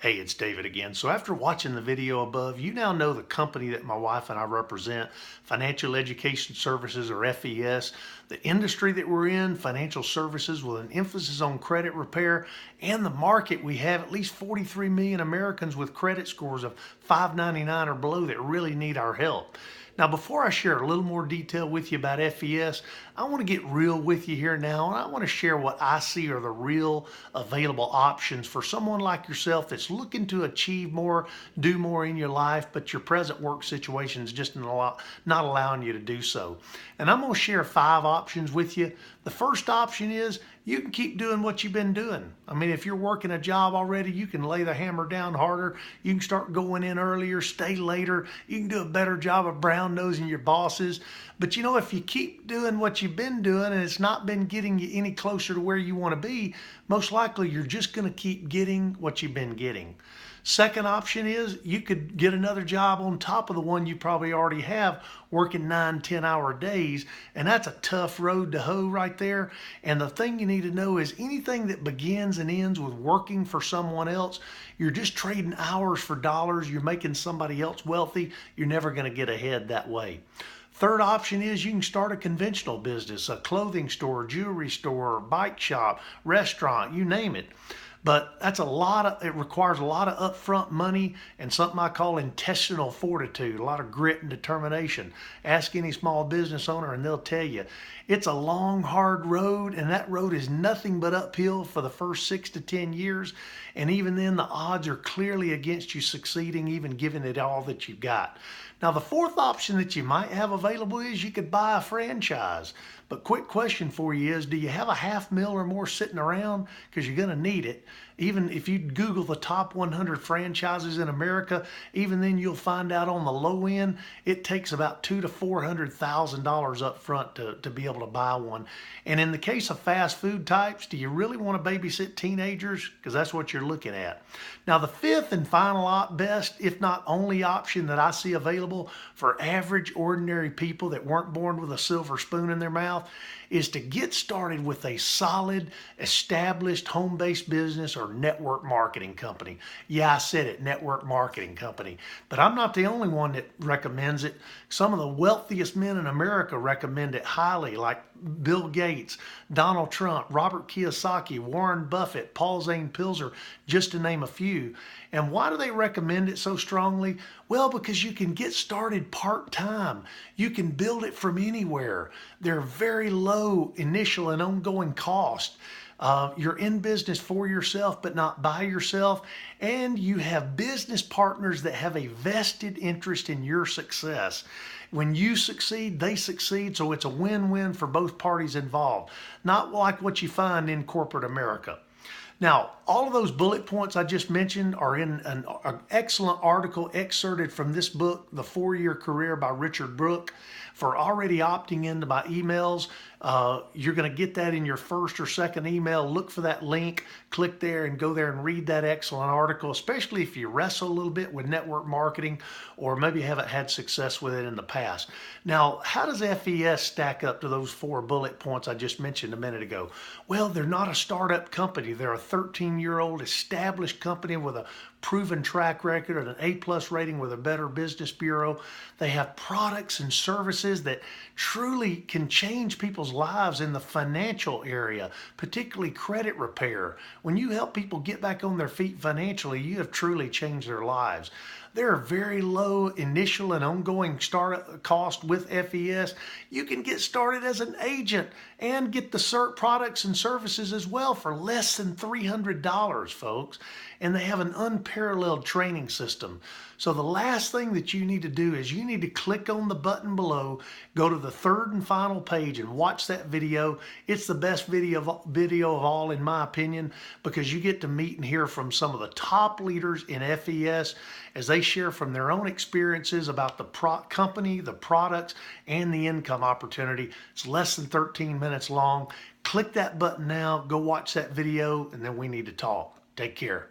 Hey, it's David again. So after watching the video above, you now know the company that my wife and I represent, Financial Education Services, or FES, the industry that we're in, financial services with an emphasis on credit repair, and the market. We have at least 43 million Americans with credit scores of 599 or below that really need our help. Now, before I share a little more detail with you about FES, I want to get real with you here now, and I want to share what I see are the real available options for someone like yourself that's looking to achieve more, do more in your life, but your present work situation is just not allowing you to do so. And I'm going to share 5 options with you. The first option is you can keep doing what you've been doing. I mean, if you're working a job already, you can lay the hammer down harder. You can start going in earlier, stay later. You can do a better job of brown nosing your bosses. But you know, if you keep doing what you've been doing and it's not been getting you any closer to where you want to be, most likely you're just going to keep getting what you've been getting. Second option is you could get another job on top of the one you probably already have, working 9-10 hour days, and that's a tough road to hoe right there. And the thing you need to know is anything that begins and ends with working for someone else, you're just trading hours for dollars. You're making somebody else wealthy. You're never going to get ahead that way. Third option is you can start a conventional business, a clothing store, jewelry store, bike shop, restaurant, you name it. But it requires a lot of upfront money and something I call intestinal fortitude, a lot of grit and determination. Ask any small business owner and they'll tell you it's a long, hard road, and that road is nothing but uphill for the first 6 to 10 years. And even then, the odds are clearly against you succeeding, even giving it all that you've got. Now, the fourth option that you might have available is you could buy a franchise. But quick question for you is, do you have a $500,000 or more sitting around? Because you're going to need it. Even if you Google the top 100 franchises in America, even then you'll find out on the low end, it takes about $200,000 to $400,000 up front to be able to buy one. And in the case of fast food types, do you really want to babysit teenagers? Because that's what you're looking at. Now, the fifth and final best, if not only option that I see available for average, ordinary people that weren't born with a silver spoon in their mouth, is to get started with a solid, established, home-based business or network marketing company. Yeah, I said it, network marketing company. But I'm not the only one that recommends it. Some of the wealthiest men in America recommend it highly, like Bill Gates, Donald Trump, Robert Kiyosaki, Warren Buffett, Paul Zane Pilzer, just to name a few. And why do they recommend it so strongly? Well, because you can get started part-time. You can build it from anywhere. They're very low initial and ongoing cost. You're in business for yourself, but not by yourself. And you have business partners that have a vested interest in your success. When you succeed, they succeed. So it's a win-win for both parties involved. Not like what you find in corporate America. Now, all of those bullet points I just mentioned are in an excellent article excerpted from this book, The 4-Year Career by Richard Brooke. For already opting into my emails, you're going to get that in your first or second email. Look for that link, click there, and go there and read that excellent article, especially if you wrestle a little bit with network marketing or maybe haven't had success with it in the past. Now, how does FES stack up to those 4 bullet points I just mentioned a minute ago? Well, they're not a startup company. They're a 13-year-old established company with a proven track record and an A+ rating with a Better Business Bureau. They have products and services that truly can change people's lives in the financial area, particularly credit repair. When you help people get back on their feet financially, you have truly changed their lives. There are very low initial and ongoing startup cost with FES. You can get started as an agent and get the cert products and services as well for less than $300, folks. And they have an unparalleled training system. So the last thing that you need to do is you need to click on the button below, go to the third and final page and watch that video. It's the best video of all, in my opinion, because you get to meet and hear from some of the top leaders in FES as they share from their own experiences about the company, the products, and the income opportunity. It's less than 13 minutes long. Click that button now, go watch that video, and then we need to talk. Take care.